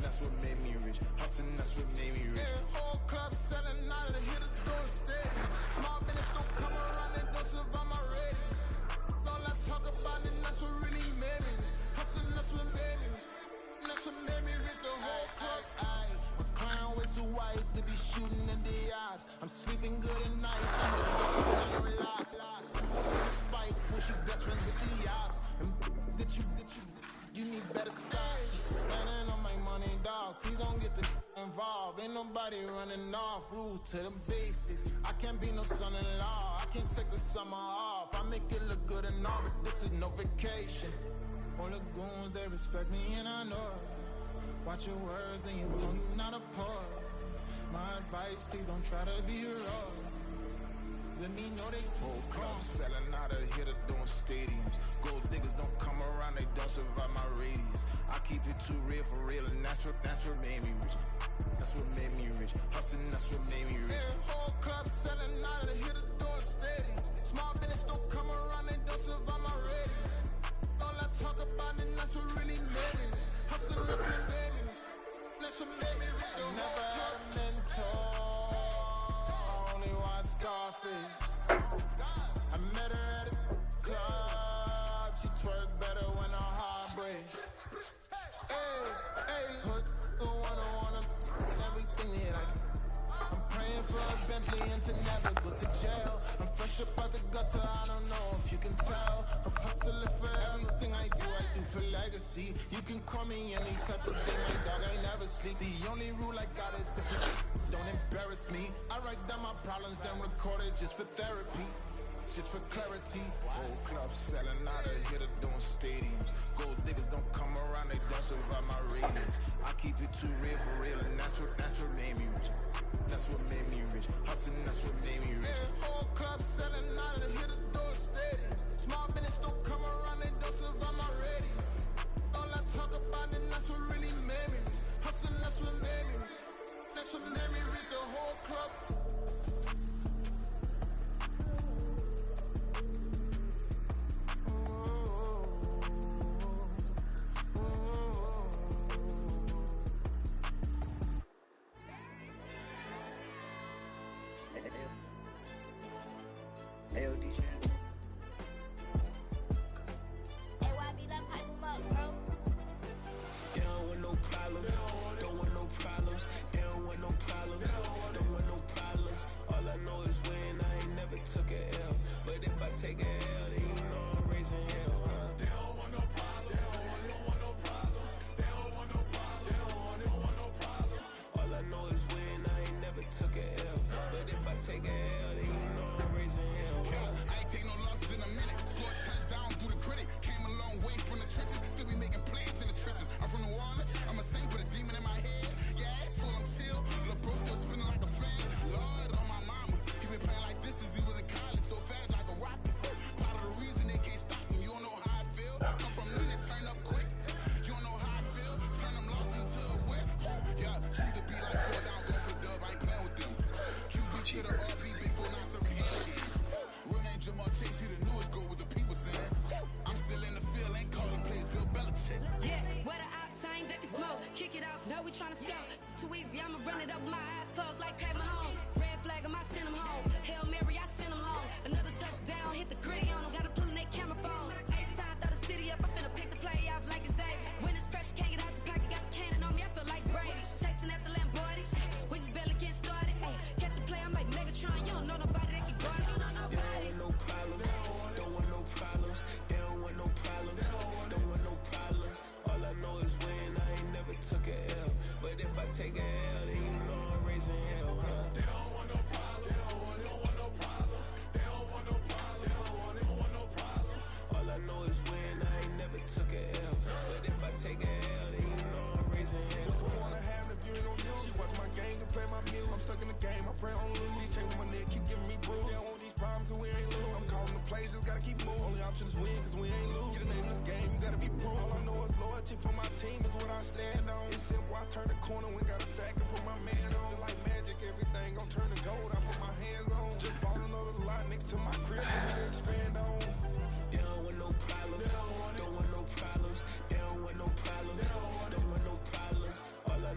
that's what made me rich. Hustling, that's what made me rich. Yeah, whole club selling out of the hitters doing steady. Small business don't come around and don't survive my ratings. All I talk about it, that's what really made me rich. Hustling, that's what made me rich. That's what made me rich, the whole club. My crown way too white to be shooting in the eyes. I'm sleeping good at night, I'm the dog, no lots. So spiteful, she best friends with the ops. And that you need better stop. Standing on my money, dog, please don't get the involved. Ain't nobody running off, rules to the basics. I can't be no son-in-law, I can't take the summer off. I make it look good and all, but this is no vacation. All the goons, they respect me and I know it. Watch your words and your tongue, you not a poet. My advice, please don't try to be heroic. Let me know they whole club selling out of here to doing stadiums. Gold diggers don't come around, they don't survive my radius. I keep it too real for real, and that's what made me rich. That's what made me rich. Hustling, that's what made me rich. Yeah, whole club selling out of the here to doing stadiums. Small business don't come around, they don't survive my radius. All I talk about it, that's what really made me rich. Hustling, that's what made me rich. That's what made me rich. I never had a mentor. Scarface. I met her at a club. She twerk better when her heart breaks. Hey, hood, wanna everything that I'm praying for a Bentley and to never go to jail. I'm fresh up out the gutter, I don't know if you can tell. I'm hustling for everything I do for legacy. You can call me any type of day, my dog, I never sleep. The only rule I got is if you don't embarrass me. I write down my problems, then record it just for therapy, just for clarity. Whole club selling out of here to doing stadiums. Gold diggers don't come around, they don't survive my ratings. I keep it too real for real, and that's what made me rich. That's what made me rich. Hustling, that's what made me rich. Yeah, whole club selling out of here to doing stadiums. Small business don't come around, they don't survive my ratings. All I talk about it, that's what really made me rich. Hustling, that's what made me rich. That's what made me read the whole club. Hey, yo, DJ. Hey, YB, let pipe him up, bro. You don't want no problems. Don't want no problems. They don't want no problems. Don't want no problems. All I know is when I ain't never took a L. But if I take a L, then you know I'm raising hell, huh? They don't want no problems. They don't want no problems. They don't want no problems. They don't want no problems. All I know is when I ain't never took a L. But if I take a L, then you know I'm raising hell, huh? Yeah, I ain't take no losses in a minute. Scored touchdown through the critic. Came a long way from the trenches. Still be making plays in the trenches. I'm from New Orleans. I'm a saint with a demon in my head. Yeah, I told him chill. Lil' bro still spinning like a fan. Lord on my mama. He been playing like this since he was in college. So fast like a rocket. Part of the reason they can't stop him. You don't know how I feel. Come from minutes, turn up quick. You don't know how I feel. Turn them losses into a whip. Yeah, choose to be like 4 down, going for the dub. I ain't playing with them. QB to the RB, big 4-9 serving hand again. Real name Jamal Chase, he the newest goal with the people saying. I'm still in the field, ain't calling plays, Bill Belichick. Yeah, where the ops, I ain't ducking smoke. Kick it off, no, we tryna scout. Too easy, I'ma run it up with my eyes closed like Pat Mahomes. Red flag, I send him home. Hail Mary, I send him long. Another touchdown, hit the gritty on him. Gotta pull in that camera phone. H-time, throw the city up. I'm finna pick the play off like it's Xavier. When it's pressure, can't get out the pocket. Got the cannon on me, I feel like Brady. Chasing at the Lamborghini. We just barely getting started. Ay, catch a play, I'm like Megatron. You don't know nobody that can guard me. You know nobody. They don't want no problems. Don't want no problems. They don't want no problems. Don't want no problems. All I know is when I ain't never took a L. But if I take a L, then you know I'm raising hell, huh? They don't want no problems. They don't want no problems. They don't want no problems. They don't want no problems. All I know is when I ain't never took a L. But if I take a L, then you know I'm raising hell. What's the point of having if you ain't gon' use? She watch my game and play my music. I'm stuck in the game, I pray on lose. DJ with my neck, keep giving me bruise. They don't want these problems cause we ain't lose. I'm calling the plays, just gotta keep moving. Only option is win cause we ain't lose. Get a name in this game, you gotta be proved. All I know is loyalty for my team is what I stand on. It's simple, I turn the corner, we got a sack and put my man on. Like magic, everything gon' turn to gold, I put my hands on. Just bought another lot next to my crib for me to expand on. They don't want no problems. Don't want no problems. They don't want no problems. Don't want no problems. All I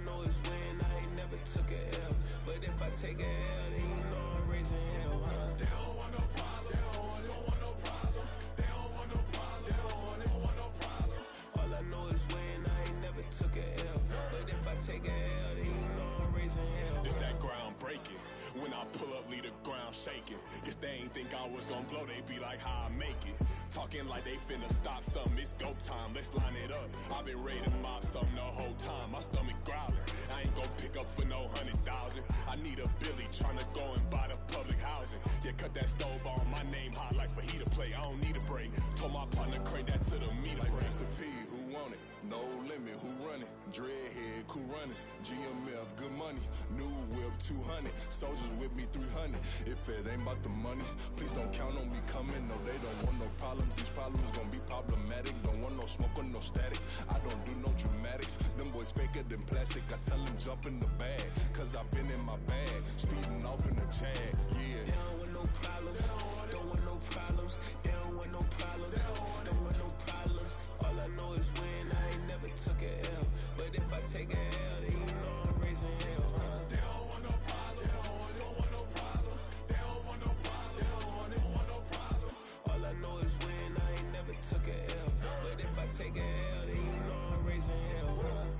take a L, then you know I'm raising hell, huh? They don't want no problems. They don't want no problems. They don't want no problems. They don't want no problems. All I know is win, I ain't never took a L. But if I take a L, then you know I'm raising hell. It's that ground breaking. When I pull up, leave the ground shaking. Guess they ain't think I was gonna blow, they be like, how I make it. Talking like they finna stop something, it's go time, let's line it up. I've been ready to mop something the whole time, my stomach growling. I ain't gon' pick up for no 100,000. I need a Billy tryna go and buy the public housing. Yeah, cut that stove on, my name hot like fajita play. I don't need a break. Told my partner crank that to the meter break. Mr. P, who want it? No limit, who run it? Dreadhead, cool runners, GMF, good money. New whip, 200. Soldiers with me, 300. If it ain't about the money, please don't count on me coming. No, they don't want no problems. These problems gon' be problematic. Don't want no smoke or no static. I don't do no dramatics. Them boys faker than plastic. I tell them jump in the bag, cause I've been in my bag. Speeding off in the Jag, yeah. They don't want no problems. Don't want no problems. They don't want no problems. Don't want no problems. All I know is win, I ain't never took a L. But if I take a L, then you know I'm raising hell, huh? They don't want no problems. They don't want no problems. They don't want no problems. They don't want no problems. All I know is win, I ain't never took a L. But if I take a L, then you know I'm raising hell, huh?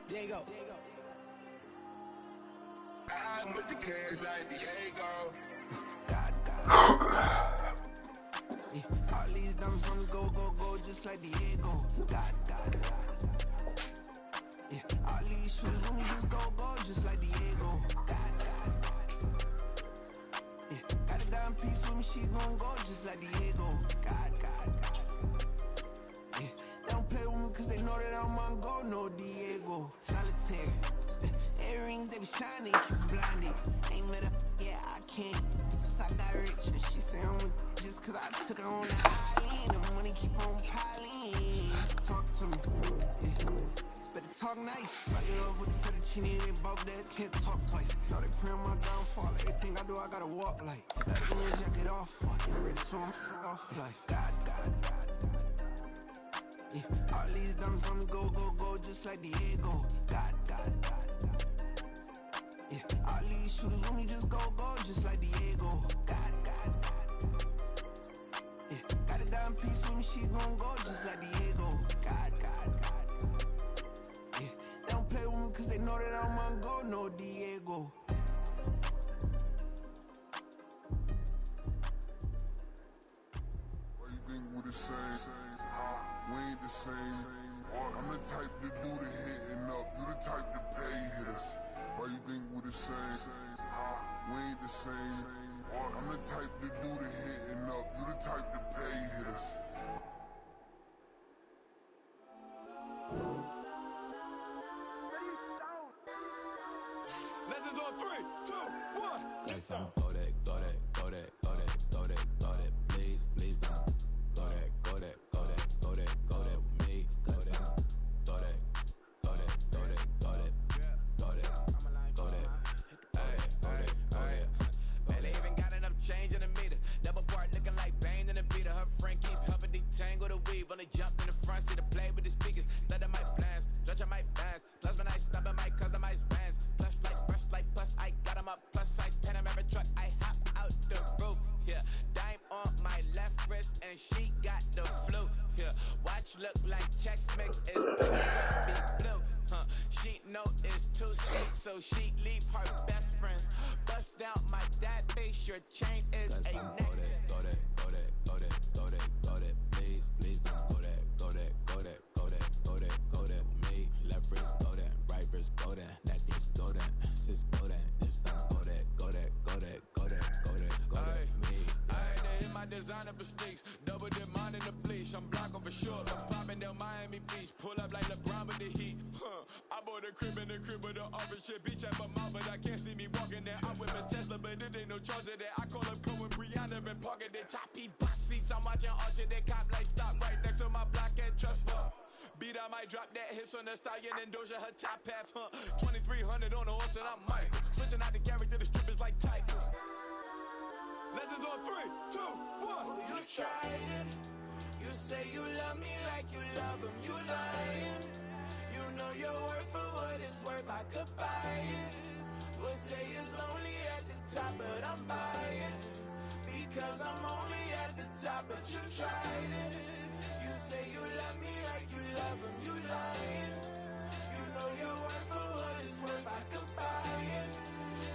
There you go. I put the cash like Diego. God. All these dumb songs go, just like Diego. God. Yeah, all these shooters on me just go, just like Diego. God. Yeah, got a dime piece with me, she gon' go just like Diego. God. Yeah, they don't play with me cause they know that I'm on go, no Diego. Solitaire. Earrings, they be shining, keep blinded. Ain't met her, yeah, I can't. Since I got rich, and she say I'm just cause I took her on the island. The money keep on piling. Talk to me, yeah. Better talk nice. Fuck it up with the fettuccine, they both dead, can't talk twice. Know they pray on my downfall, everything I do, I gotta walk like. Let the jacket off, ready so I'm off life. God. Yeah, all these dumb on me go, just like Diego. God. Yeah, all these shooters on me just go, just like Diego. God. Yeah, got a dime piece with me, she gon' go just like Diego. God. Yeah, they don't play with me cause they know that I'm on go, no Diego. Why you think we the same? We ain't the same. I'm the type to do the hitting up. You the type to pay hitters. Why you think we the same? We ain't the same. I'm the type to do the hitting up. You the type to pay hitters. Legends on 3, 2, 1. Got some go that, please don't. Go that with me. Got some go that. Man, they even got enough change in the meter. Double part looking like Bane in the beater. Her friend keep helping detangle the weave. When they jumped in the front seat to play with the speakers. Let them might blast, stretch I might dance. Plus when I stop at my customized vans. Plus like brush like plus I got them up. Plus size Panamera truck. I hop out the roof. Yeah, dime on my left wrist and she got the flu. Yeah, watch look like Chex Mix is supposed to be blue. She know it's 2 seats, so she leave her best friends. Bust out my dad face, your chain is Got a some neck. go that, please don't. Go that with me. Left wrist go that, right wrist go that, necklace go that, sis go that, it's done. Go that with me. They hit my designer for sneaks. Double dip mine in the bleach. I'm blocking for sure. I'm popping down Miami Beach. Pull up like LeBron with the heat. I bought a crib in the crib with the office shit. Beach at my mouth, but I can't see me walking there. I whip a Tesla, but it ain't no charge of that. I call up Cohen, Brianna, and parking the top. He box seats. I'm watching Archer. They cop like stop right next to my block at Trust Fund. Beat, I might drop that hips on the stallion and Doja her top half, huh? 2300 on the horse and I'm Michael. Switching out the character, the strippers like titles. Legends on 3, 2, 1. Oh, you tried it. You say you love me like you love him. You lying. You know your worth for what it's worth. I could buy it. We'll say it's only at the top, but I'm biased. Because I'm only at the top, but you tried it. You say you love me like you love him. You lying. You know your worth for what it's worth. I could buy it.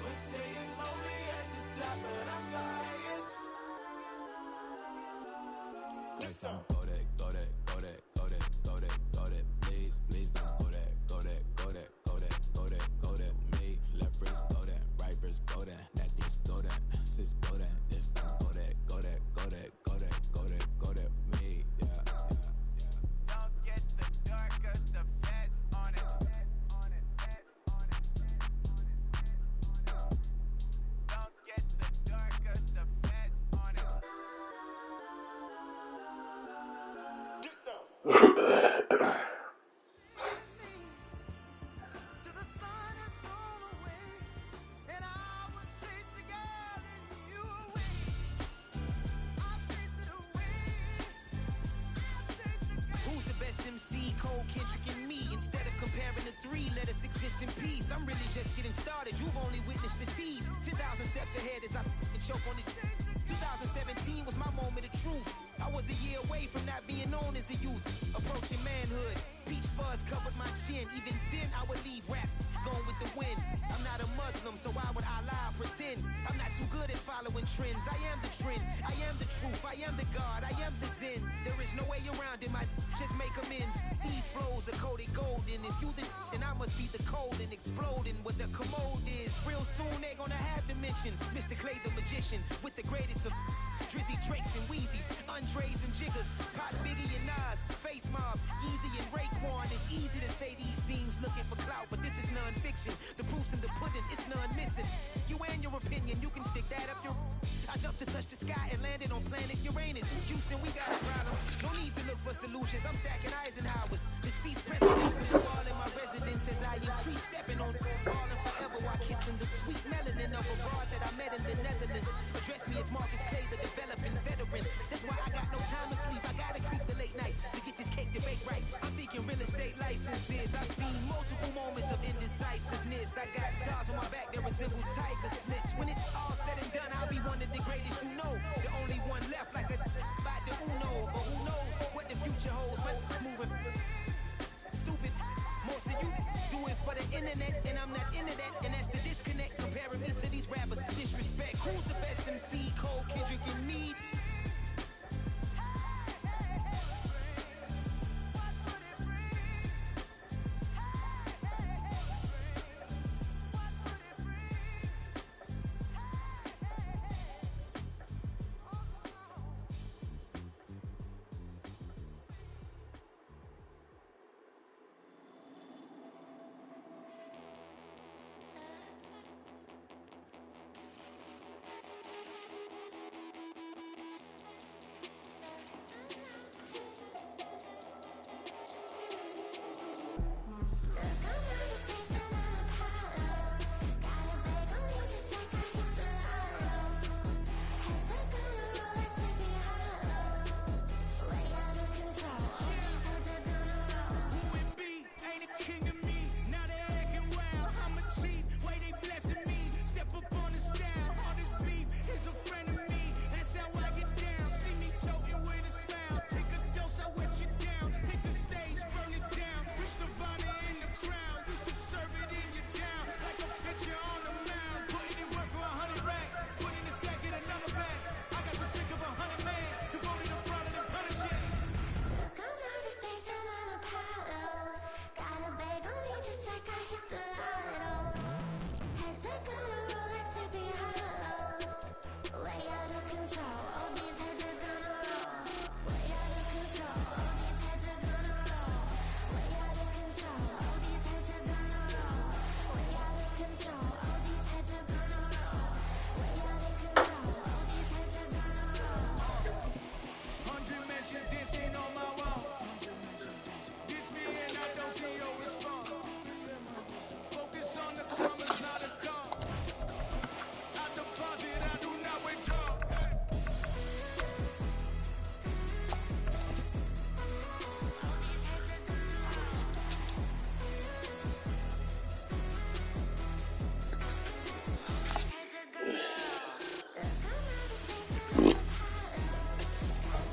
We'll say it's only at the top, but I'm biased. Next time, go that, go that, go that, go that, go that, go that. Please, please don't go that, go that, go that, go that, go that, go that. Me, left wrist, go that, right wrist, go that, that this, go that, sis, go that, this, go that, go that, go that, go that, go that, go that. Me, yeah, yeah, yeah. Don't get the dark, cause the feds on it. Don't get the dark, cause the feds on it. Till the sun is thrown away, and I will chase the girl and you away. I'll chase it away. I'll chase the girl. Who's the best MC? Cole, Kendrick, and me. Instead of comparing the three, let us exist in peace. I'm really just getting started. You've only witnessed the tease. 10,000 steps ahead as I choke on it. 2017 was my moment of truth. I was a year away from not being known as a youth. Approaching manhood. Peach fuzz covered my chin. Even then I would leave rap going with the wind. I'm not a Muslim, so why would I lie or pretend? I'm not too good at following trends. I am the trend. I am the truth. I am the God. I am the Zen. There is no way around it. My just make amends. These flows are coated golden. If you then I must be the cold and exploding what the commode is. Real soon they gonna have to mention Mr. Clay the magician with the greatest of Drizzy, Drakes, and Wheezies, Andres and Jiggers, Pop, Biggie, and Nas, Face Mob, Yeezy, and Raekwon. It's easy to say these things looking for clout, but this is non-fiction. The proof's in the pudding, it's none missing. You and your opinion, you can stick that up your... I jumped to touch the sky and landed on planet Uranus. Houston, we got a problem. No need to look for solutions. I'm stacking Eisenhowers. Deceased presidents in the wall in my residence as I increase stepping on ballin' forever while kissing the sweet melanin of a broad that I met in the Netherlands. Address me as Marcus Clay, the developing veteran. That's why I got no time to sleep. I gotta creep the late night to get this cake to bake right. I'm thinking real estate licenses. I've seen multiple moments of indecisiveness. I got scars on my back that resemble tiger slits. When it's all said and done, I'll be one of the greatest you know. The only one left like a by the Uno. But who knows what the future holds. But moving stupid. Most of you do it for the internet, and I'm not into that. And that's the disconnect. Comparing me to these rappers is disrespect. Who's the best MC? Cole, Kendrick, and me.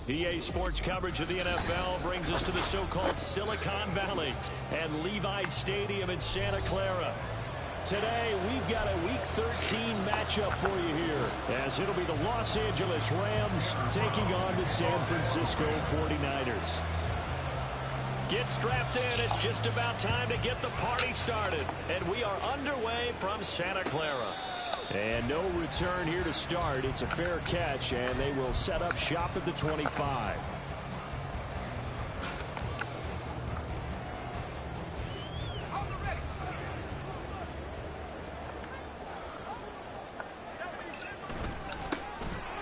EA Sports coverage of the NFL brings us to the so-called Silicon Valley and Levi's Stadium in Santa Clara. Today, we've got a Week 13 matchup for you here, as it'll be the Los Angeles Rams taking on the San Francisco 49ers. Get strapped in. It's just about time to get the party started. And we are underway from Santa Clara. And no return here to start. It's a fair catch, and they will set up shop at the 25.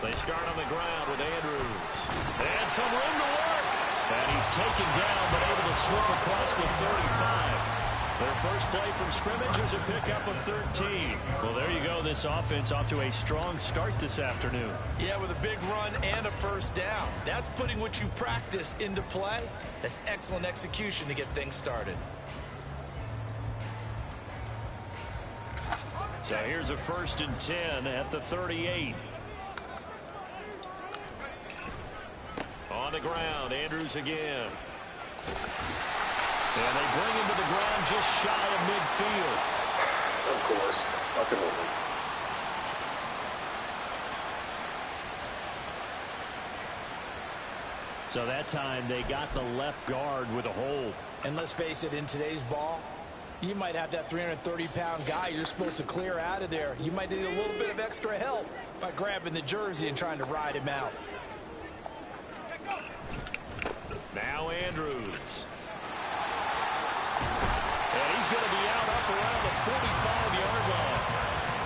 They start on the ground with Andrews. And some room to work. And he's taken down, but able to slip across the 35. Their first play from scrimmage is a pickup of 13. Well, there you go. This offense off to a strong start this afternoon. Yeah, with a big run and a first down. That's putting what you practice into play. That's excellent execution to get things started. So here's a 1st and 10 at the 38. On the ground, Andrews again. And they bring him to the ground just shy of midfield. Of course. Fucking over. So that time they got the left guard with a hold. And let's face it, in today's ball, you might have that 330-pound guy you're supposed to clear out of there. You might need a little bit of extra help by grabbing the jersey and trying to ride him out. Now Andrews. And he's going to be out up around the 45-yard line.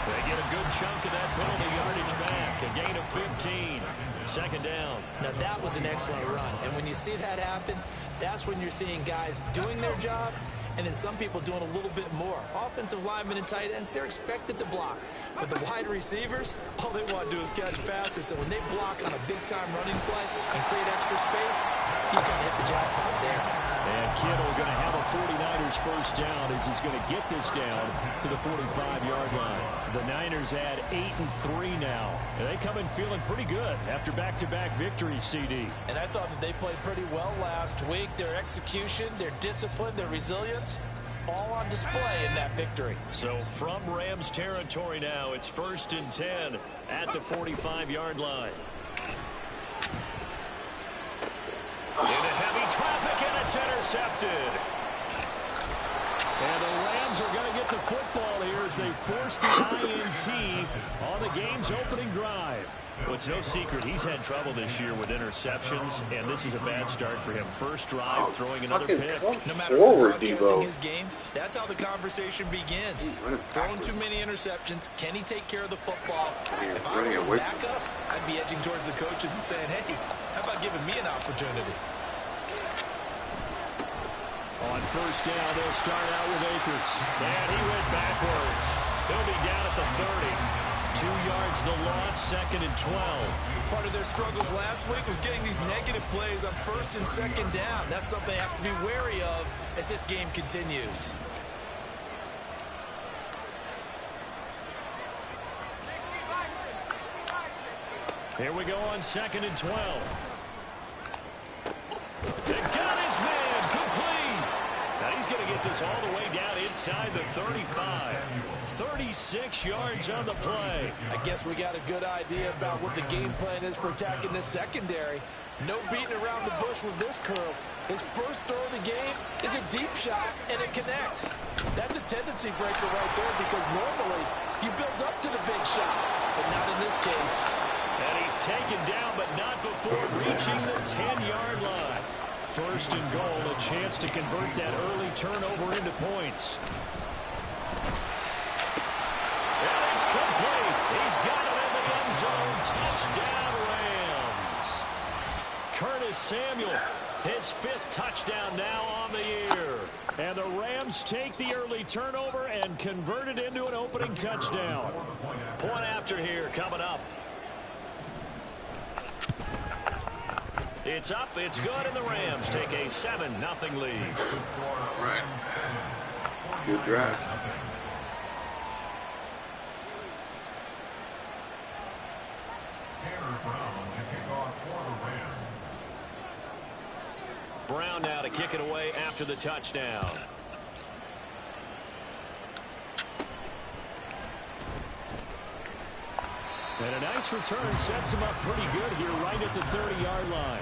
They get a good chunk of that penalty yardage back. A gain of 15. 2nd down. Now that was an excellent run. And when you see that happen, that's when you're seeing guys doing their job and then some people doing a little bit more. Offensive linemen and tight ends, they're expected to block. But the wide receivers, all they want to do is catch passes. So when they block on a big-time running play and create extra space, you kind of hit the jackpot there. And Kittle going to have a 49ers first down as he's going to get this down to the 45-yard line. The Niners add 8-3 now. And they come in feeling pretty good after back-to-back victories, CD. And I thought that they played pretty well last week. Their execution, their discipline, their resilience, all on display in that victory. So from Rams territory now, it's 1st and 10 at the 45-yard line. Into heavy traffic, and it's intercepted. And the Rams are going to get the football here as they force the INT on the game's opening drive. Well, it's no secret he's had trouble this year with interceptions, and this is a bad start for him. First drive, throwing another pick. No matter who's broadcasting his game, that's how the conversation begins. Throwing too many interceptions. Can he take care of the football? If I were his backup, I'd be edging towards the coaches and saying, hey, how about giving me an opportunity? On first down, they'll start out with Akers. And he went backwards. He'll be down at the 30. 2 yards the loss, 2nd and 12. Part of their struggles last week was getting these negative plays on 1st and 2nd down. That's something they have to be wary of as this game continues. Here we go on 2nd and 12. They got his man complete. Now he's going to get this all the way down inside the 35. 36 yards on the play. I guess we got a good idea about what the game plan is for attacking this secondary. No beating around the bush with this curl. His first throw of the game is a deep shot, and it connects. That's a tendency breaker right there because normally you build up to the big shot, but not in this case. And he's taken down, but not before reaching the 10-yard line. 1st and goal, a chance to convert that early turnover into points. And it's complete. He's got it in the end zone. Touchdown, Rams. Curtis Samuel, his 5th touchdown now on the year. And the Rams take the early turnover and convert it into an opening touchdown. Point after here coming up. It's up, it's good, and the Rams take a 7-0 lead. Right. Good drive. Tanner Brown to kick off for the Rams. Brown now to kick it away after the touchdown. And a nice return sets him up pretty good here right at the 30-yard line.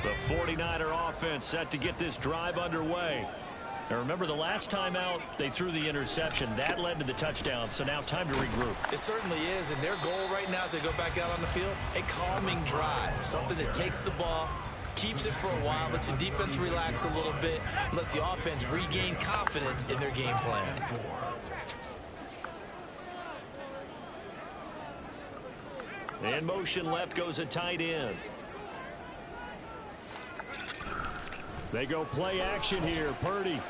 The 49er offense set to get this drive underway. Now remember, the last time out, they threw the interception. That led to the touchdown, so now time to regroup. It certainly is, and their goal right now as they go back out on the field, a calming drive, something that takes the ball, keeps it for a while, lets the defense relax a little bit, lets the offense regain confidence in their game plan. In motion left goes a tight end. They go play action here. Purdy.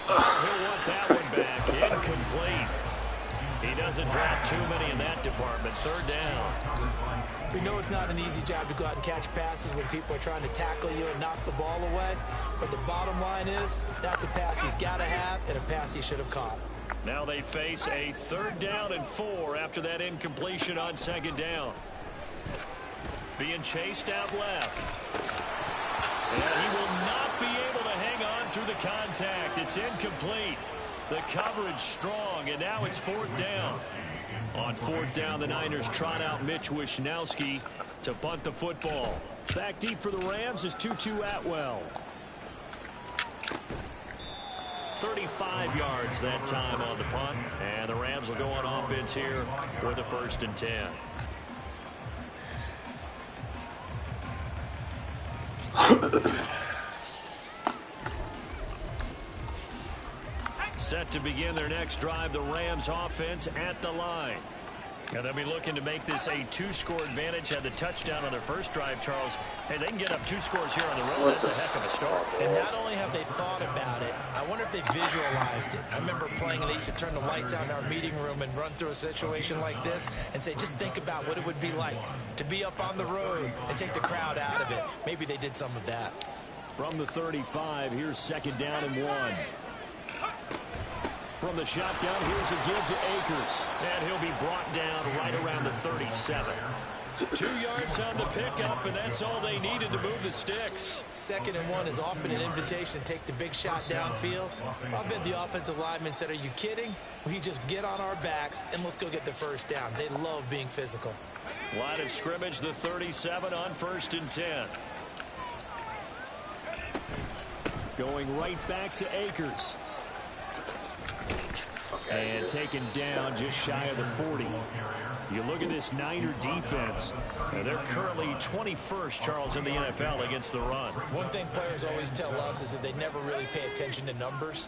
He'll want that one back. Incomplete. He doesn't drop too many in that department. Third down. We know it's not an easy job to go out and catch passes when people are trying to tackle you and knock the ball away. But the bottom line is, that's a pass he's got to have and a pass he should have caught. Now they face a 3rd down and 4 after that incompletion on 2nd down. Being chased out left. And he will not be able to hang on through the contact. It's incomplete. The coverage strong, and now it's 4th down. On 4th down, the Niners trot out Mitch Wishnowski to punt the football. Back deep for the Rams is Tutu Atwell. 35 yards that time on the punt, and the Rams will go on offense here with a 1st and 10. Set to begin their next drive, the Rams offense at the line. And they'll be looking to make this a 2-score advantage. Had the touchdown on their first drive, Charles. Hey, they can get up 2 scores here on the road. That's a heck of a start. And not only have they thought about it, I wonder if they visualized it. I remember playing, and they used to turn the lights out in our meeting room and run through a situation like this and say, just think about what it would be like to be up on the road and take the crowd out of it. Maybe they did some of that. From the 35, here's 2nd down and 1. From the shotgun, here's a give to Akers. And he'll be brought down right around the 37. 2 yards on the pickup, and that's all they needed to move the sticks. 2nd and 1 is often an invitation to take the big shot downfield. I bet the offensive lineman said, are you kidding? We just get on our backs and let's go get the 1st down. They love being physical. Line of scrimmage, the 37 on 1st and 10. Going right back to Akers. And taken down just shy of the 40. You look at this Niner defense. They're currently 21st, Charles, in the NFL against the run. One thing players always tell us is that they never really pay attention to numbers.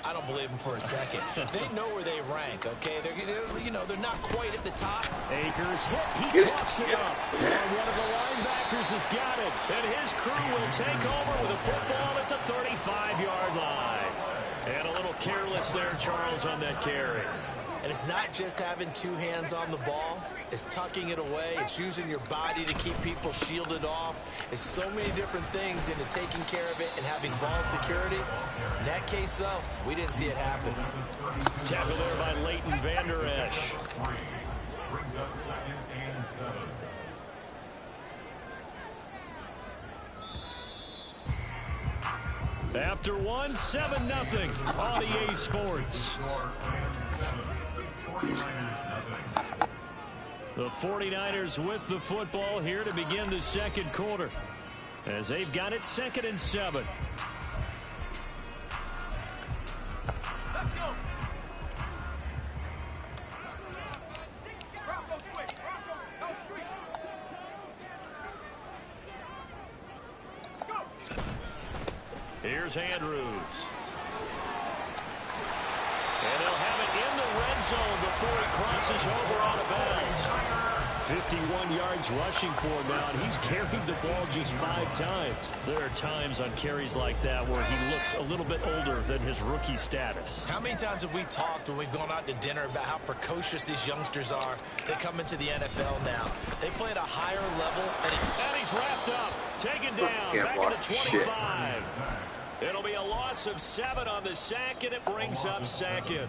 I don't believe them for a second. They know where they rank, okay? They're not quite at the top. Akers hit. He coughs it up. And one of the linebackers has got it. And his crew will take over with a football at the 35-yard line. And a little careless there, Charles, on that carry. And it's not just having 2 hands on the ball. It's tucking it away. It's using your body to keep people shielded off. It's so many different things into taking care of it and having ball security. In that case, though, we didn't see it happen. Tackle there by Leighton Vander Esch. Brings up 2nd and 7. After 1, 7-0 on EA Sports. The 49ers with the football here to begin the 2nd quarter, as they've got it 2nd and 7. Let's go. Here's Andrews. And they'll have it in the red zone before he crosses over out of bounds. 51 yards rushing for him now, and he's carried the ball just 5 times. There are times on carries like that where he looks a little bit older than his rookie status. How many times have we talked when we've gone out to dinner about how precocious these youngsters are? They come into the NFL now. They play at a higher level. And he's wrapped up, taken down, back at the 25. It'll be a loss of 7 on the sack, and it brings up 2nd.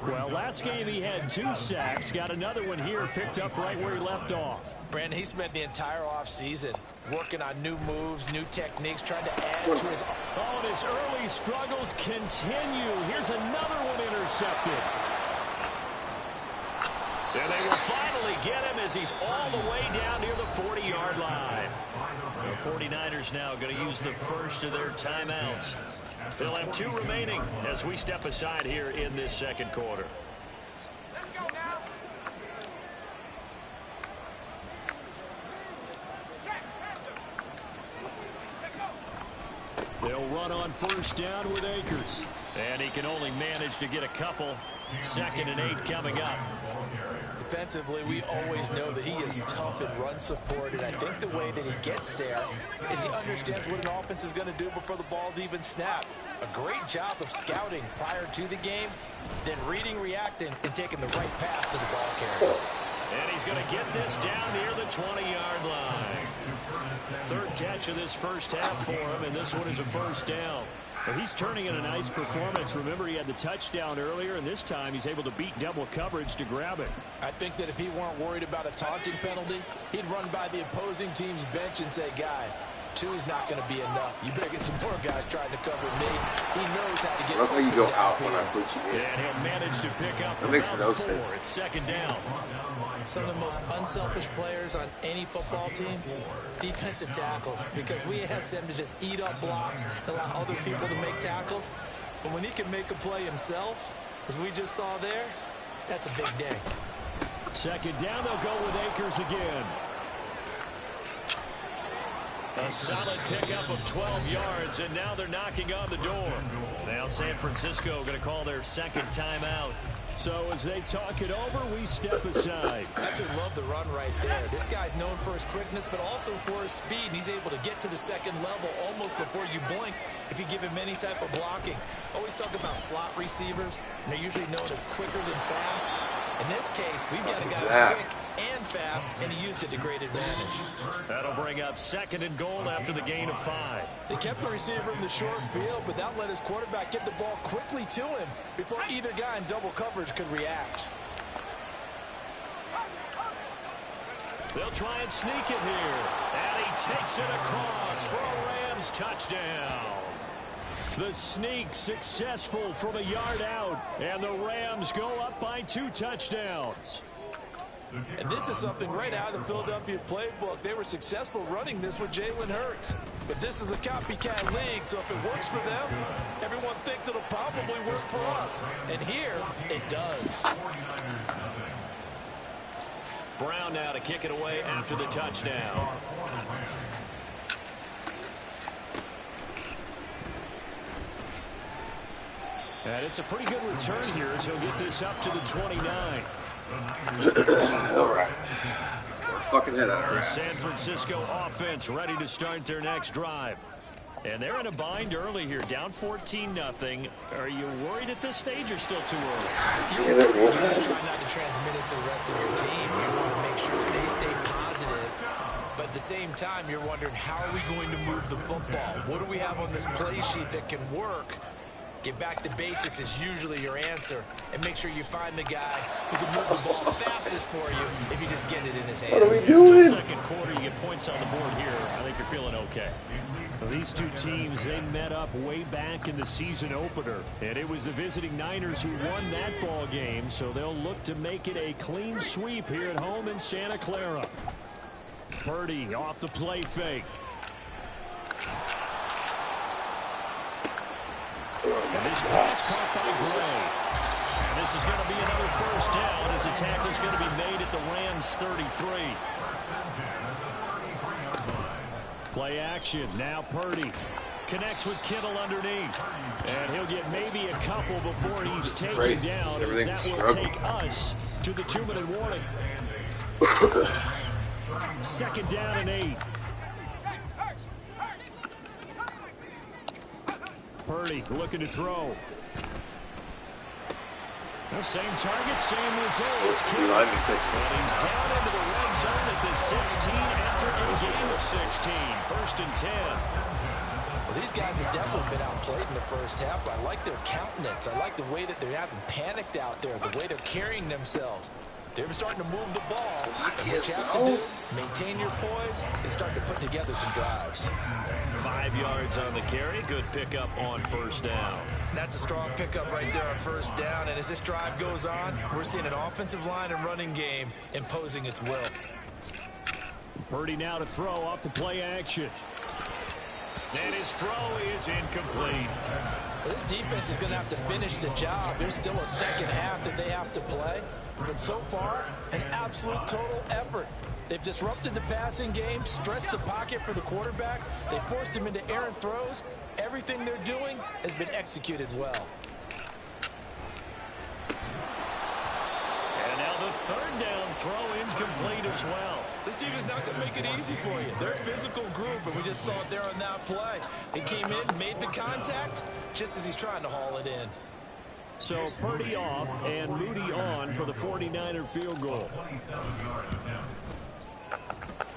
Well, last game he had 2 sacks. Got another one here, picked up right where he left off. Brandon, he spent the entire offseason working on new moves, new techniques, trying to add to his... Oh, and his early struggles continue. Here's another one intercepted. And they will finally get him as he's all the way down near the 40-yard line. The 49ers now going to use the first of their timeouts. They'll have 2 remaining as we step aside here in this second quarter. Let's go now. They'll run on first down with Akers. And he can only manage to get a couple. 2nd and 8 coming up. Defensively, we always know that he is tough in run support, and I think the way that he gets there is he understands what an offense is going to do before the ball's even snapped. A great job of scouting prior to the game, then reading, reacting, and taking the right path to the ball carrier. And he's going to get this down near the 20-yard line. 3rd catch of this first half for him, and this one is a first down. Well, he's turning in a nice performance. Remember, he had the touchdown earlier, and this time he's able to beat double coverage to grab it. I think that if he weren't worried about a taunting penalty, he'd run by the opposing team's bench and say, guys, 2 is not going to be enough. You better get some more guys trying to cover me. He knows how to get... Looks like you go out when I blitz you in. And he'll manage to pick up that makes no 4. sense. It's 2nd down. Some of the most unselfish players on any football team, defensive tackles, because we ask them to just eat up blocks, allow other people to make tackles. But when he can make a play himself, as we just saw there, that's a big day. 2nd down, they'll go with Akers again. A solid pickup of 12 yards, and now they're knocking on the door. Now San Francisco going to call their 2nd timeout. So as they talk it over, we step aside. I actually love the run right there. This guy's known for his quickness, but also for his speed. He's able to get to the 2nd level almost before you blink if you give him any type of blocking. Always talk about slot receivers, and they're usually known as quicker than fast. In this case, we've got a guy who's quick and fast, and he used it to great advantage. That'll bring up 2nd and goal after the gain of 5. They kept the receiver in the short field, but that let his quarterback get the ball quickly to him before either guy in double coverage could react. They'll try and sneak it here. And he takes it across for a Rams touchdown. The sneak successful from a yard out. And the Rams go up by 2 touchdowns. And this is something right out of the Philadelphia playbook. They were successful running this with Jalen Hurts. But this is a copycat league, so if it works for them, everyone thinks it'll probably work for us. And here, it does. Brown now to kick it away after the touchdown. And it's a pretty good return here as he'll get this up to the 29. All right. Fucking head out of The San Francisco offense ready to start their next drive. And they're in a bind early here, down 14-0. Are you worried at this stage or still too early? You just try not to transmit it to the rest of your team. You want to make sure that they stay positive. But at the same time, you're wondering, how are we going to move the football? What do we have on this play sheet that can work? Get back to basics is usually your answer. And make sure you find the guy who can move the ball fastest for you if you just get it in his hands. What are we doing? Second quarter, you get points on the board here. I think you're feeling okay. So these 2 teams, they met up way back in the season opener. And it was the visiting Niners who won that ball game. So they'll look to make it a clean sweep here at home in Santa Clara. Purdy off the play fake. And this pass caught by Gray. And this is going to be another first down as the tackle is going to be made at the Rams 33. Play action. Now Purdy connects with Kittle underneath. And he'll get maybe a couple before he's taken down. As that will take us to the 2-minute warning. 2nd down and 8. Purdy looking to throw. The same target, same results. And he's down into the red zone at the 16 after a game of 16. 1st and 10. Well, These guys have definitely been outplayed in the first half, but I like their countenance. I like the way that they haven't panicked out there, the way they're carrying themselves. They're starting to move the ball. And what you have to do, maintain your poise, and start to put together some drives. 5 yards on the carry. Good pickup on first down. That's a strong pickup right there on first down. And as this drive goes on, we're seeing an offensive line and running game imposing its will. Purdy now to throw off the play action. And his throw is incomplete. This defense is going to have to finish the job. There's still a second half that they have to play. But so far, an absolute total effort. They've disrupted the passing game, stressed the pocket for the quarterback. They forced him into errant throws. Everything they're doing has been executed well. And now the third down throw incomplete as well. This defense not going to make it easy for you. They're a physical group, and we just saw it there on that play. He came in, made the contact, just as he's trying to haul it in. So Purdy off and Moody on for the 49er field goal.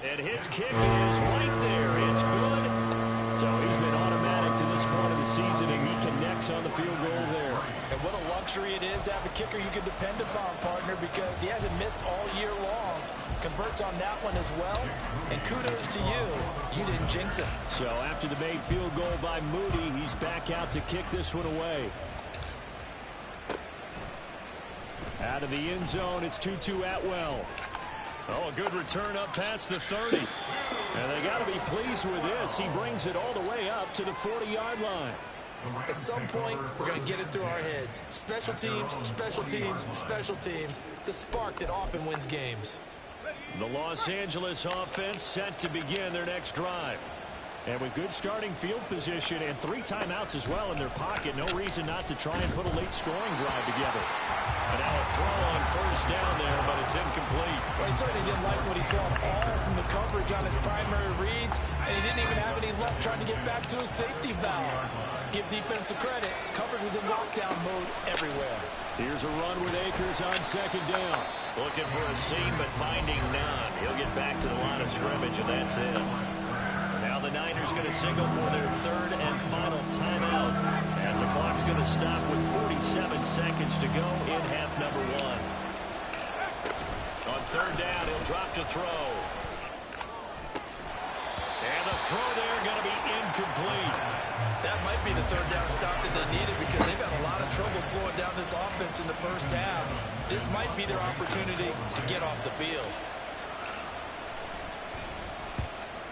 And his kick is right there. It's good. So he's been automatic to this point of the season, and he connects on the field goal there. And what a luxury it is to have a kicker you can depend upon, partner, because he hasn't missed all year long. Converts on that one as well. And kudos to you. You didn't jinx him. So after the made field goal by Moody, he's back out to kick this one away. Out of the end zone, it's 2-2 Atwell. Oh, a good return up past the 30. And they got to be pleased with this. He brings it all the way up to the 40-yard line. At some point, we're going to get it through our heads. Special teams, special teams, special teams. The spark that often wins games. The Los Angeles offense set to begin their next drive. And with good starting field position and 3 timeouts as well in their pocket, no reason not to try and put a late scoring drive together. And now a throw on first down there, but it's incomplete. Well, he certainly didn't like what he saw all from the coverage on his primary reads, and he didn't even have any luck trying to get back to his safety valve. Give defense a credit. Coverage was in lockdown mode everywhere. Here's a run with Akers on second down. Looking for a seam, but finding none. He'll get back to the line of scrimmage, and that's it. Now the Niners going to signal for their third and final timeout as the clock's going to stop with 47 seconds to go in half number 1. On third down, he'll drop to throw. And the throw there going to be incomplete. That might be the third down stop that they needed because they've had a lot of trouble slowing down this offense in the first half. This might be their opportunity to get off the field.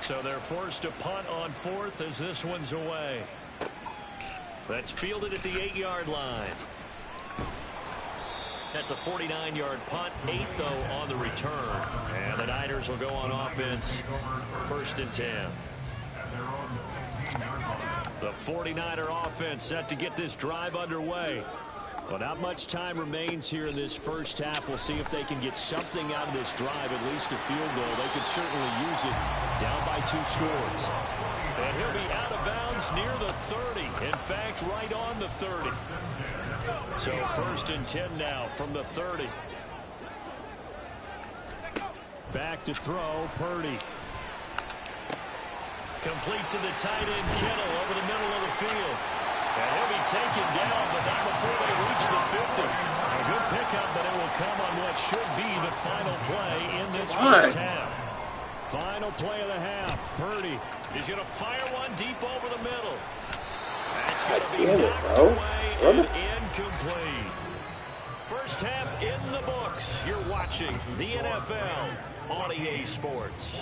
So they're forced to punt on fourth as this one's away. That's fielded at the 8-yard line. That's a 49-yard punt, 8 though on the return. And the Niners will go on offense, 1st and 10. The 49er offense set to get this drive underway. Well, not much time remains here in this first half. We'll see if they can get something out of this drive, at least a field goal. They could certainly use it down by 2 scores. And he'll be out of bounds near the 30. In fact, right on the 30. So 1st and 10 now from the 30. Back to throw, Purdy. Complete to the tight end, Kittle, over the middle of the field. And he'll be taken down, but not before they reach the 50. A good pickup, but it will come on what should be the final play in this first half. Final play of the half. Purdy is going to fire one deep over the middle. That's going to be knocked away and incomplete. First half in the books. You're watching the NFL on EA Sports.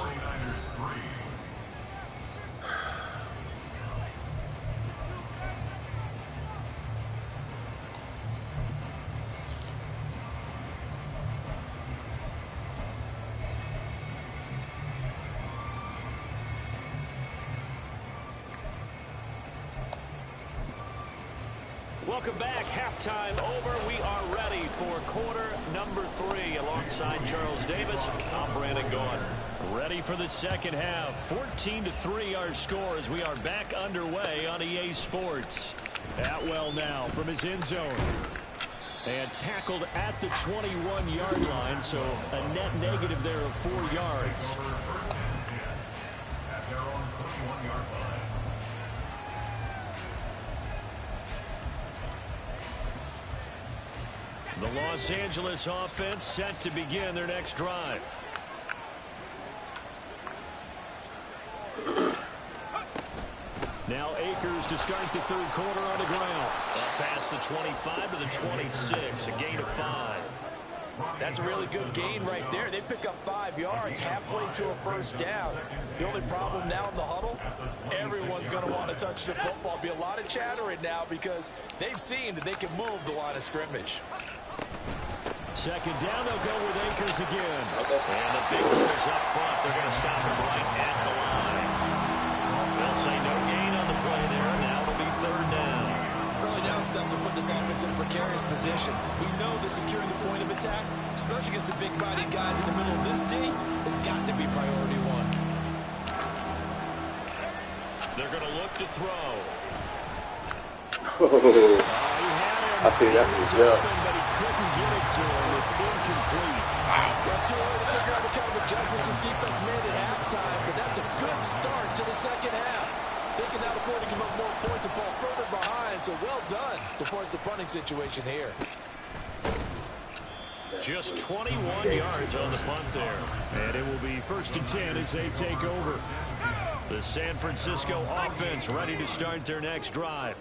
Welcome back. Halftime over. We are ready for quarter number 3. Alongside Charles Davis, I'm Brandon Gaughan. Ready for the second half. 14-3 our score as we are back underway on EA Sports. Atwell now from his end zone. And tackled at the 21-yard line, so a net negative there of 4 yards. The Los Angeles offense set to begin their next drive. Now Akers to start the third quarter on the ground. Up past the 25 to the 26, a gain of 5. That's a really good gain right there. They pick up 5 yards halfway to a first down. The only problem now in the huddle, everyone's going to want to touch the football. Be a lot of chattering now because they've seen that they can move the line of scrimmage. Second down, they'll go with Akers again. And the big boys up front, they're going to stop him right at the line. They'll say no gain on the play there. Now it'll be third down. Early down steps will put this offense in a precarious position. We know that securing the point of attack, especially against the big-bodied guys in the middle of this D, has got to be priority one. They're going to look to throw. I see that as well. But he couldn't get it to him. It's incomplete. It's too early to figure out what kind of adjustments this defense made at halftime, but that's a good start to the second half. They can now afford to give up more points and fall further behind, so well done to force the punting situation here. Just 21 yards on the punt there. And it will be 1st and 10 as they take over. The San Francisco offense ready to start their next drive.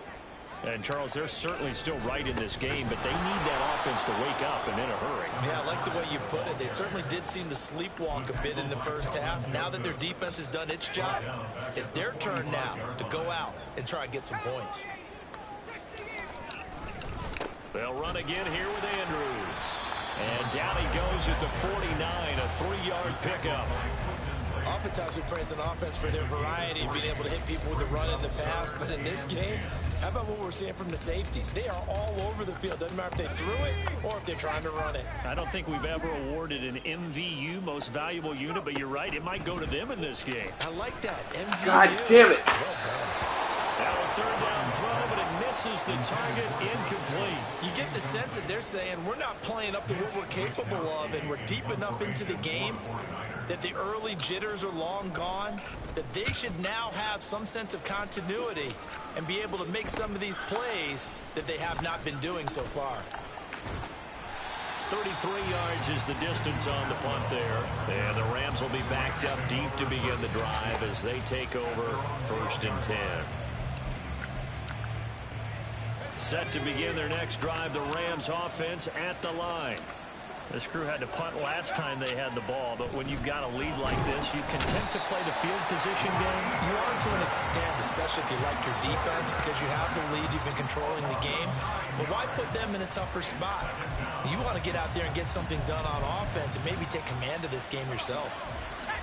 And, Charles, they're certainly still right in this game, but they need that offense to wake up and in a hurry. Yeah, I like the way you put it. They certainly did seem to sleepwalk a bit in the first half. Now that their defense has done its job, it's their turn now to go out and try and get some points. They'll run again here with Andrews. And down he goes at the 49, a 3-yard pickup. Oftentimes we praise an offense for their variety of being able to hit people with the run in the pass, but in this game, how about what we're seeing from the safeties? They are all over the field. Doesn't matter if they threw it or if they're trying to run it. I don't think we've ever awarded an MVU, most valuable unit, but you're right, it might go to them in this game. I like that. MVU. God damn it. Well done. Now a third down throw, but it misses the target, incomplete. You get the sense that they're saying we're not playing up to what we're capable of, and we're deep enough into the game that the early jitters are long gone, that they should now have some sense of continuity and be able to make some of these plays that they have not been doing so far. 33 yards is the distance on the punt there. And the Rams will be backed up deep to begin the drive as they take over 1st and 10. Set to begin their next drive, the Rams offense at the line. This crew had to punt last time they had the ball, but when you've got a lead like this, you content to play the field position game? You are to an extent, especially if you like your defense, because you have the lead, you've been controlling the game. But why put them in a tougher spot? You want to get out there and get something done on offense and maybe take command of this game yourself.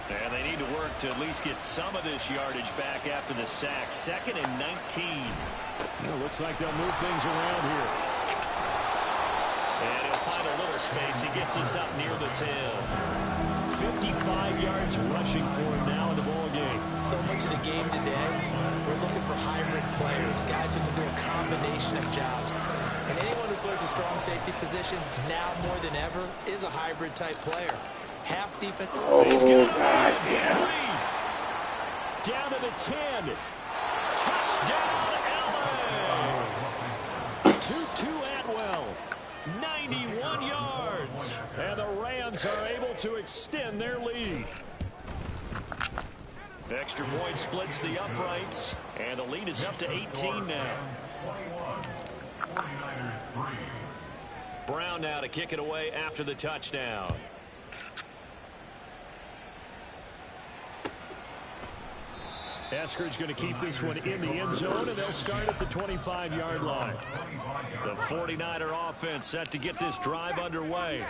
And they need to work to at least get some of this yardage back after the sack. 2nd and 19. Well, looks like they'll move things around here. And he'll find a little space. He gets us up near the 10. 55 yards rushing for him now in the ball game. So much of the game today, we're looking for hybrid players, guys who can do a combination of jobs. And anyone who plays a strong safety position, now more than ever, is a hybrid type player. Half defense. Oh, God damn. Down to the 10. Touchdown, LA. 2-2 Atwell. 91 yards. And the Rams are able to extend their lead. Extra point splits the uprights. And the lead is up to 18 now. Brown now to kick it away after the touchdown. Eskridge going to keep this one in the end zone, and they'll start at the 25-yard line. The 49er offense set to get this drive underway.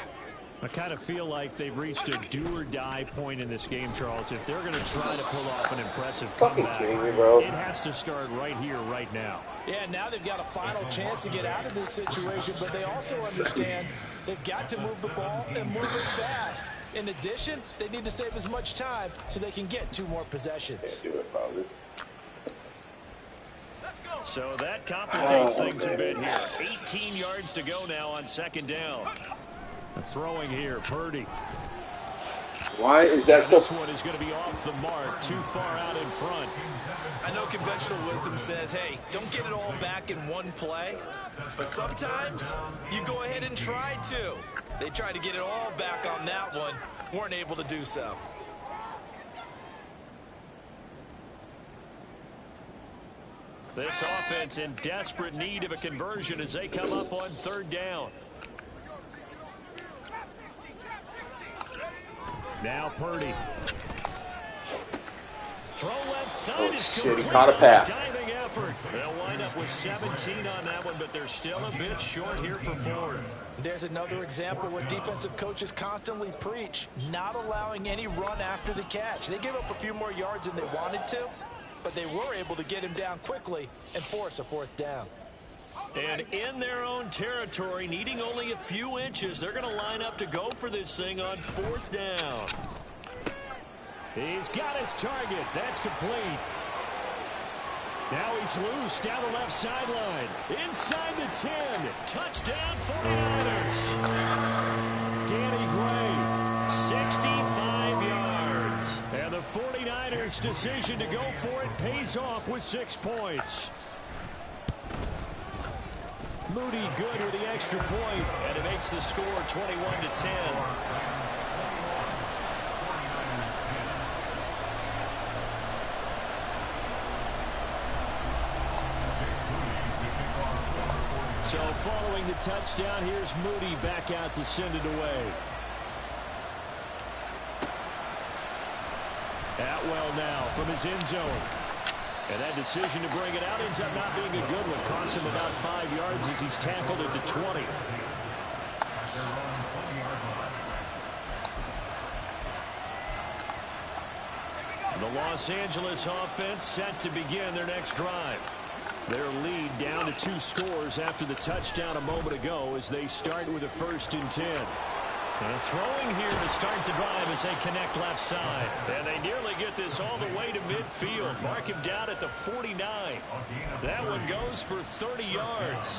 I kind of feel like they've reached a do-or-die point in this game, Charles. If they're going to try to pull off an impressive comeback, it has to start right here, right now. Yeah, now they've got a final chance to get out of this situation, but they also understand they've got to move the ball and move it fast. In addition, they need to save as much time so they can get 2 more possessions. So that complicates things a bit here. 18 yards to go now on 2nd down. Throwing here, Purdy. Why is that so? This one is going to be off the mark, too far out in front. I know conventional wisdom says, hey, don't get it all back in one play. But sometimes you go ahead and try to. They tried to get it all back on that one, weren't able to do so. This offense in desperate need of a conversion as they come up on 3rd down. Now Purdy. Throw left side is shit, he complete. caught a pass. Diving effort. They'll wind up with 17 on that one, but they're still a bit short here for 4th. There's another example where defensive coaches constantly preach, not allowing any run after the catch. They gave up a few more yards than they wanted to, but they were able to get him down quickly and force a 4th down. And in their own territory, needing only a few inches, they're going to line up to go for this thing on 4th down. He's got his target. That's complete. Now he's loose down the left sideline. Inside the 10. Touchdown 49ers. Danny Gray, 65 yards. And the 49ers' decision to go for it pays off with 6 points. Moody good with the extra point, and it makes the score 21-10. So following the touchdown, here's Moody back out to send it away. Atwell now from his end zone. And that decision to bring it out ends up not being a good one. Costs him about 5 yards as he's tackled at the 20. The Los Angeles offense set to begin their next drive. Their lead down to 2 scores after the touchdown a moment ago as they start with a 1st and 10. And throwing here to start the drive as they connect left side. And they nearly get this all the way to midfield. Mark him down at the 49. That one goes for 30 yards.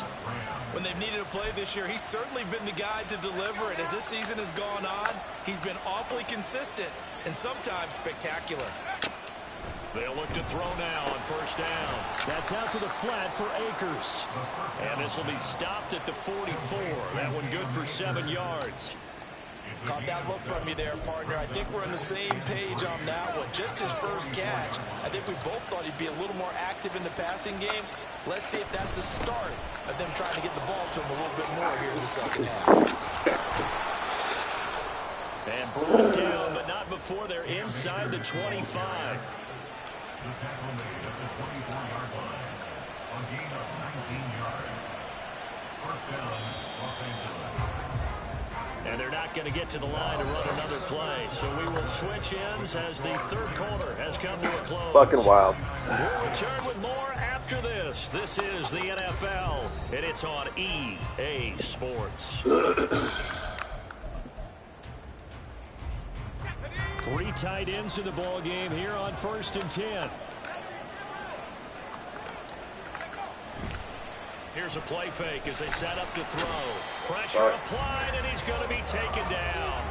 When they've needed a play this year, he's certainly been the guy to deliver it. As this season has gone on, he's been awfully consistent and sometimes spectacular. They'll look to throw now on 1st down. That's out to the flat for Akers. And this will be stopped at the 44. That one good for 7 yards. Caught that look from you there, partner. I think we're on the same page on that one. Just his first catch. I think we both thought he'd be a little more active in the passing game. Let's see if that's the start of them trying to get the ball to him a little bit more here in the second half. And brought down, but not before they're inside the 25. The tackle made at the 24-yard line. A gain of 19 yards. 1st down, Los Angeles. And they're not going to get to the line to run another play. So we will switch ends as the 3rd quarter has come to a close. Fucking wild. We'll return with more after this. This is the NFL, and it's on EA Sports. 3 tight ends in the ball game here on 1st and 10. Here's a play fake as they set up to throw. Pressure applied, and he's going to be taken down.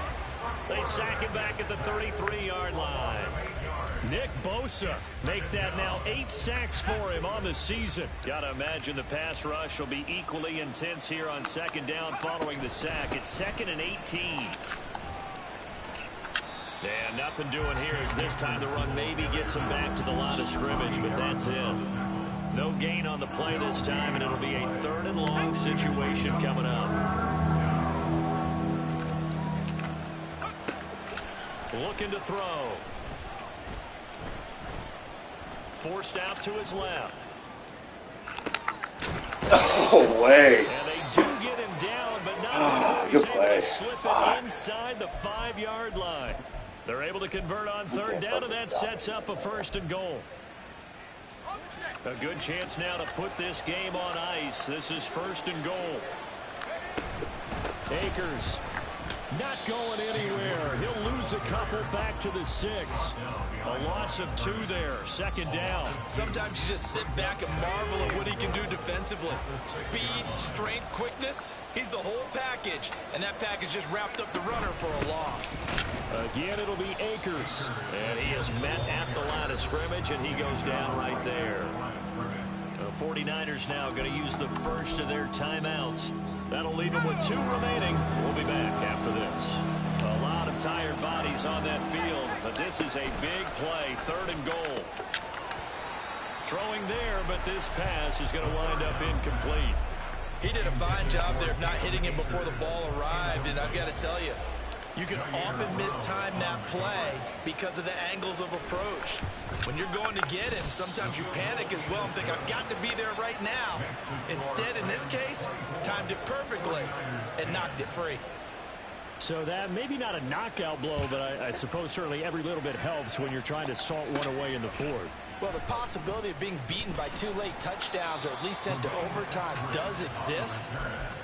They sack him back at the 33-yard line. Nick Bosa make that now 8 sacks for him on the season. Got to imagine the pass rush will be equally intense here on 2nd down following the sack. It's 2nd and 18. And nothing doing here as this time the run maybe gets him back to the line of scrimmage, but that's it. No gain on the play this time, and it'll be a 3rd and long situation coming up. Looking to throw. Forced out to his left. Oh, way. And they do get him down, but not before he's able to slip it inside the 5-yard line. They're able to convert on 3rd down, and that sets up a 1st and goal. A good chance now to put this game on ice. This is 1st and goal. Akers Not going anywhere. He'll lose a couple back to the 6. A loss of 2 there. 2nd down. Sometimes you just sit back and marvel at what he can do defensively. Speed, strength, quickness. He's the whole package. And that package just wrapped up the runner for a loss. Again, it'll be Akers. And he is met at the line of scrimmage, and he goes down right there. The 49ers now going to use the first of their timeouts. That'll leave them with 2 remaining. We'll be back after this. A lot of tired bodies on that field, but this is a big play. 3rd and goal. Throwing there, but this pass is going to wind up incomplete. He did a fine job there of not hitting him before the ball arrived, and I've got to tell you, you can often mistime that play because of the angles of approach. When you're going to get him, sometimes you panic as well and think, I've got to be there right now. Instead, in this case, timed it perfectly and knocked it free. So that maybe not a knockout blow, but I suppose certainly every little bit helps when you're trying to salt one away in the 4th. Well, the possibility of being beaten by 2 late touchdowns or at least sent to overtime does exist.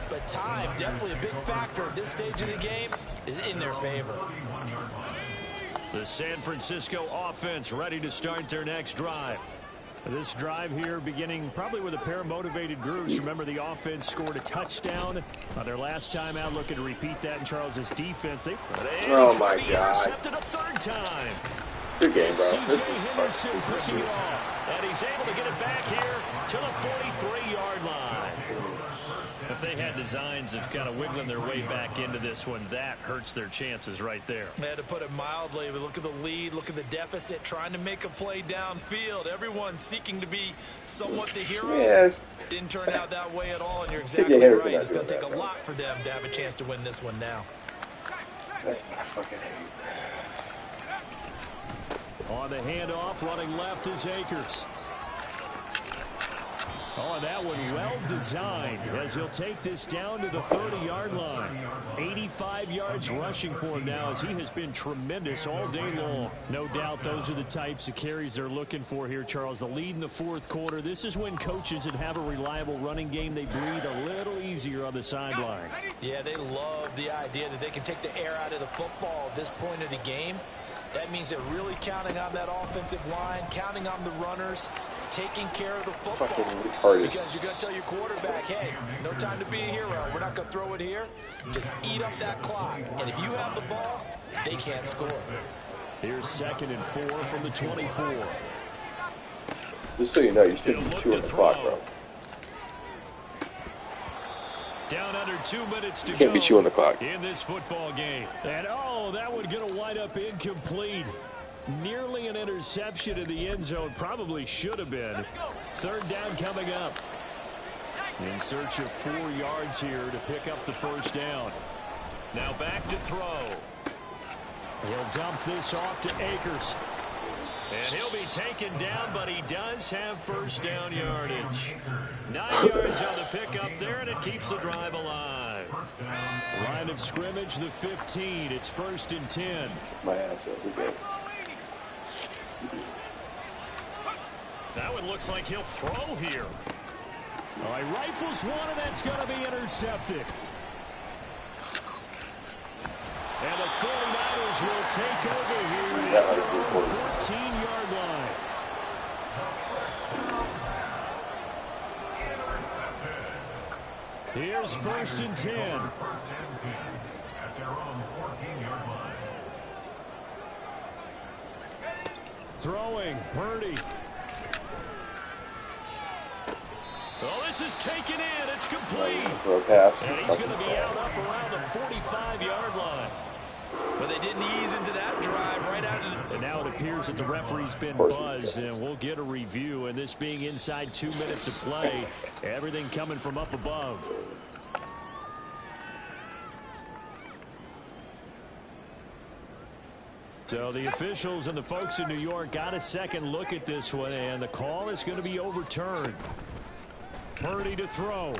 But time, definitely a big factor at this stage of the game, is in their favor. The San Francisco offense ready to start their next drive. This drive here beginning probably with a pair of motivated groups. Remember, the offense scored a touchdown on their last time out, looking to repeat that in Charles's defense. Oh, my God. Intercepted a 3rd time. Good game, bro. This is Henderson picking it off, and he's able to get it back here to the 43-yard line. If they had designs of kind of wiggling their way back into this one, that hurts their chances right there. They had to put it mildly. Look at the lead, look at the deficit, trying to make a play downfield. Everyone seeking to be somewhat the hero. Yeah. Didn't turn out that way at all, and you're exactly right. It's going to take a lot for them to have a chance to win this one now. That's what I fucking hate. On the handoff, running left is Akers. Oh, that one well designed as he'll take this down to the 30-yard line. 85 yards rushing for him now as he has been tremendous all day long. No doubt those are the types of carries they're looking for here, Charles. The lead in the 4th quarter. This is when coaches that have a reliable running game, they breathe a little easier on the sideline. Yeah, they love the idea that they can take the air out of the football at this point of the game. That means they're really counting on that offensive line, counting on the runners, taking care of the football. Because you're going to tell your quarterback, hey, no time to be a hero. We're not going to throw it here. Just eat up that clock. And if you have the ball, they can't score. Here's 2nd and 4 from the 24. Just so you know, you still be chewing the clock, bro. Down under 2 minutes to go. Can't be chewing the clock in this football game. And that one's going to wind up incomplete. Nearly an interception in the end zone. Probably should have been. 3rd down coming up. In search of 4 yards here to pick up the 1st down. Now back to throw. He'll dump this off to Akers. And he'll be taken down, but he does have 1st down yardage. 9 yards on the pickup there, and it keeps the drive alive. Line of scrimmage, the 15. It's 1st and 10. My ass up. Okay. That one looks like he'll throw here. All right, rifles one, and that's going to be intercepted. And the 49ers will take over here at the 14-yard line. Here's 1st and 10. At their own 14-yard line. Throwing, Purdy. Oh, this is taken in. It's complete. Throw a pass. And he's going to be out up around the 45-yard line. But they didn't ease into that drive right out of the... And now it appears that the referee's been buzzed, and we'll get a review. And this being inside 2 minutes of play, everything coming from up above. So the officials and the folks in New York got a second look at this one, and the call is going to be overturned. Purdy to throw.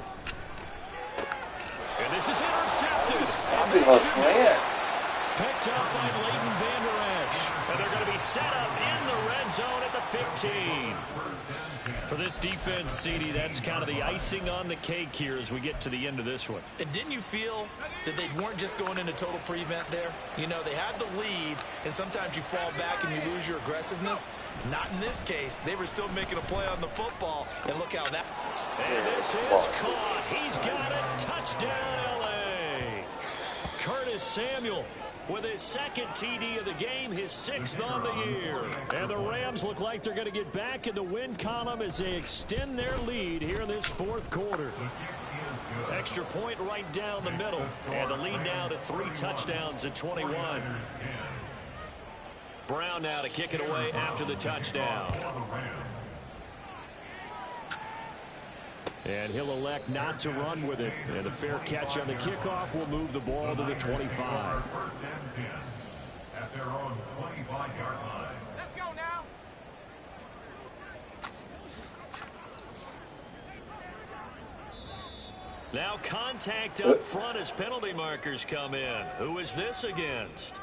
And this is intercepted. Stopping us, man. picked up by Leighton Vander Esch. And they're going to be set up in the red zone at the 15. For this defense, CD, that's kind of the icing on the cake here as we get to the end of this one. And didn't you feel that they weren't just going into total prevent there? You know, they had the lead, and sometimes you fall back and you lose your aggressiveness. Not in this case. They were still making a play on the football, and look how that... And this is caught. He's got it. Touchdown, L.A. Curtis Samuel with his second TD of the game, his 6th on the year. And the Rams look like they're going to get back in the win column as they extend their lead here in this 4th quarter. Extra point right down the middle, and the lead now to 3 touchdowns at 21. Brown now to kick it away after the touchdown. And he'll elect not to run with it. And a fair catch on the kickoff will move the ball to the 25. First and 10 at their own 25-yard line. Let's go now. Now contact up front as penalty markers come in. Who is this against?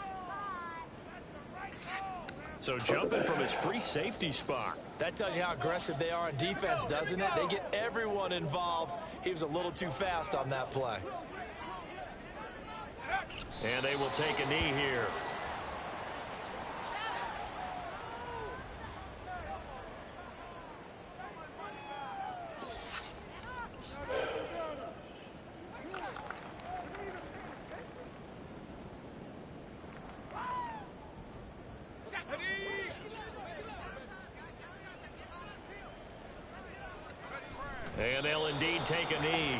So jumping from his free safety spot. That tells you how aggressive they are on defense, doesn't it? They get everyone involved. He was a little too fast on that play. And they will take a knee here. And they'll indeed take a knee.